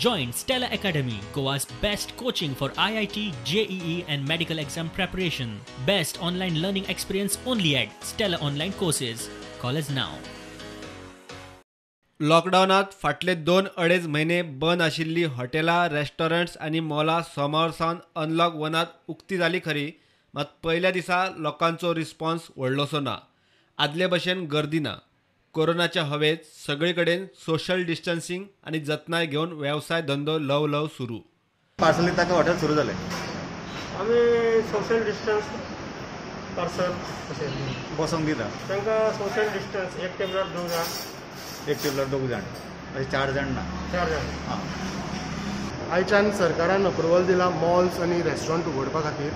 Join Stella Academy, Goa's best coaching for IIT, JEE and medical exam preparation. Best online learning experience only at Stella Online Courses. Call us now. लॉकडाऊनात फाटले 2-2.5 महिने बंद आशिल्ली हॉटेलां, restaurants आनी मॉलां सोमार सावन unlock 1 उक्ती जाली खरी, मात पयल्या दिसा लोकांचो रिस्पॉन्स व्हडलोसो ना. आदले भशेन गर्दी ना. कोरोनाच्या हवेत सगळे कडेन सोशल डिस्टन्सिंग आनी जतनाय घेवन वेवसाय धंदो ल्हव सुरू. पार्सली ताका हॉटेल सुरू जालें. आमी सोशल डिस्टन्स पार्सल बसोंक दिता. तांकां सोशल डिस्टन्स एक टेबलार 2 जाण, एक टेबलार 2 जाण, अशें 4 जाण ना. 4 जाण. हां, आयच्यान सरकारान अप्रुवल दिला मॉल्स आनी रेस्टॉरंट उगडपा खातीर.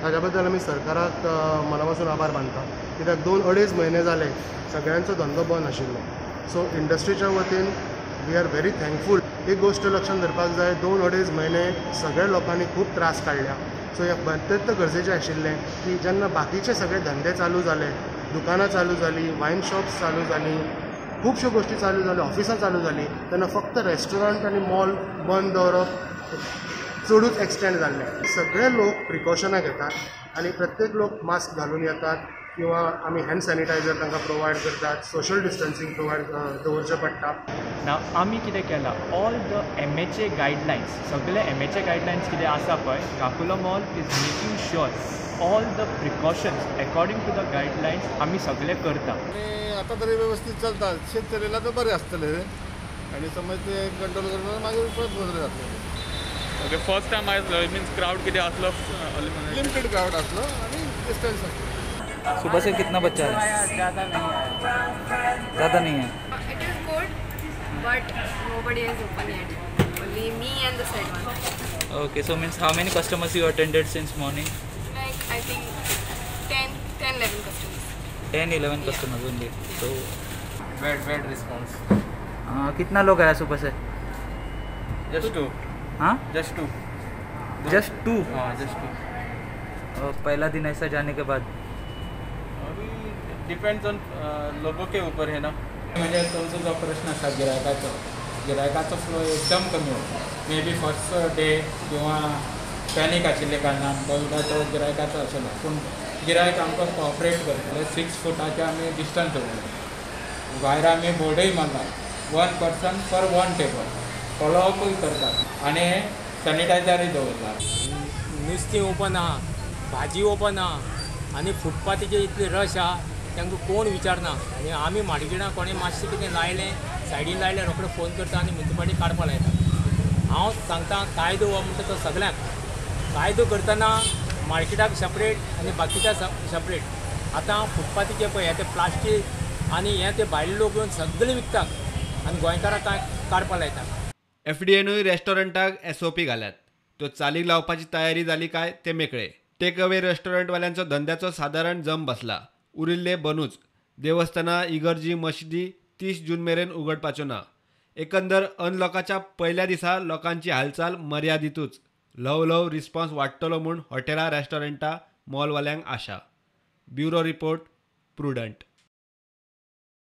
ताज्या बद्दल आमी सरकाराक मना पासून आभार मानता, कित्याक 2-2.5 म्हयने जाले सगळ्यांचो धंदो बंद आशिल्लो. सो इंडस्ट्रीच्या वतीन वी आर व्हेरी थँकफूल. एक गोश्ट लक्षात धरपाक जाय, 2-2.5 म्हयने सगळ्या लोकांनी खूब त्रास काडल्या. सो ह्या अत्यंत गरजेचें आशिल्लें की जेन्ना बाकीचे सगळे धंदे चालू जाले, दुकानां चालू जालीं, वायन शॉप्स चालू जालीं, खुबश्यो गोश्टी चालू जाल्यो, ऑफिसां चालू जालीं, तेन्ना फक्त रेस्टॉरंट आनी मॉल बंद दवरप चडूच एक्सटेंड जाल्लें. सगळे लोक प्रिकॉशनां घेतात आनी प्रत्येक लोक मास्क घालून येतात, किंवा आमी हँड सॅनिटायझर तांकां प्रोवायड करतात. सोशल डिस्टन्सिंग प्रोवायड दवरचें पडटा. आमी कितें केलां, ऑल द MHA गायडलायन्स, सगळे MHA गायडलायन्स कितें आसा पळय, Kakulo mall is making sure all the precautions according to the guidelines आमी सगळे करता. आता तरी व्यवस्थित चलता. शेत चलयला तर बरें आसतलें आनी समज ते कंट्रोल करून मागीर परत बरें जातलें. Okay, first time means crowd किती असलो, लिमिटेड क्राउड आसलो आनी डिस्टन्स आसलो. सुबह से कितना बच्चा है? ज़्यादा नहीं है. ज़्यादा नहीं है. It is good, but nobody is open yet. Only me and the side one. Okay, so means how many customers you attended since morning? Like I think 10-11 customers. 10-11 customers only. So Bad response. कितना लोग आया सुबह से? Just 2. हाँ, Just 2. Just 2. हाँ, just 2. और पहला दिन ऐसा जाने के बाद अभी डिपेंड्स ऑन लोगों के ऊपर है ना. म्हणजे तुमचा जो प्रश्न असा गिरायकाचो फ्लो एकदम कमी होता. मे बी फर्स्ट डे किंवा पॅनीक आशिल्ले कारणान कोविडाचो गिरायकाचो आशिल्लो, पूण गिरायक आमकां कॉपरेट करतले. 6 फुटाचे आमी डिस्टन्स दवरले. भायर आमी बोर्डूय मारला, 1 person per 1 table. फॉलोअपूय करतात आनी सॅनिटायझरूय दवरला. नुस्तें ओपन आहा, भाजी ओपन आहा आनी फुटपाथीचे इतले रश आहा, तांकां कोण विचारना. आनी आमी माडगिणा कोणें मातशें कितें लायलें, सायडीन लायलें, रोखडें फोन करता आनी म्युनिसिपालिटी काडपा लायता. हांव सांगता कायदो हो म्हणटा तो सगळ्यांक. कायदो करतना मार्केटाक सेपरेट आनी बाकीच्या सेपरेट. आतां फुटपाथीचे पळय हे ते प्लास्टीक आनी हे ते भायले लोक येवन सगळे विकतात आनी गोंयकारांक काडपा लायतात. FDAनूय रेस्टॉरंटाक SOP घाल्यात. त्यो चालीक लावपाची तयारी जाली काय ते मेकळे. टेक अवे रेस्टॉरंटवाल्यांचो धंद्याचो सादारण जम बसला. उरिल्ले बनूच. देवस्थानां, इगर्जी, मशिदी 30 जून मेरेन उगडपाच्यो ना. एकंदर अनलॉकाच्या पयल्या दिसा लोकांची हालचाल मर्यादितूच. ल्हव रिस्पॉन्स वाडटलो म्हूण हॉटेलां, रेस्टॉरंटां, मॉलवाल्यांक आशा. Bureau report, prudent.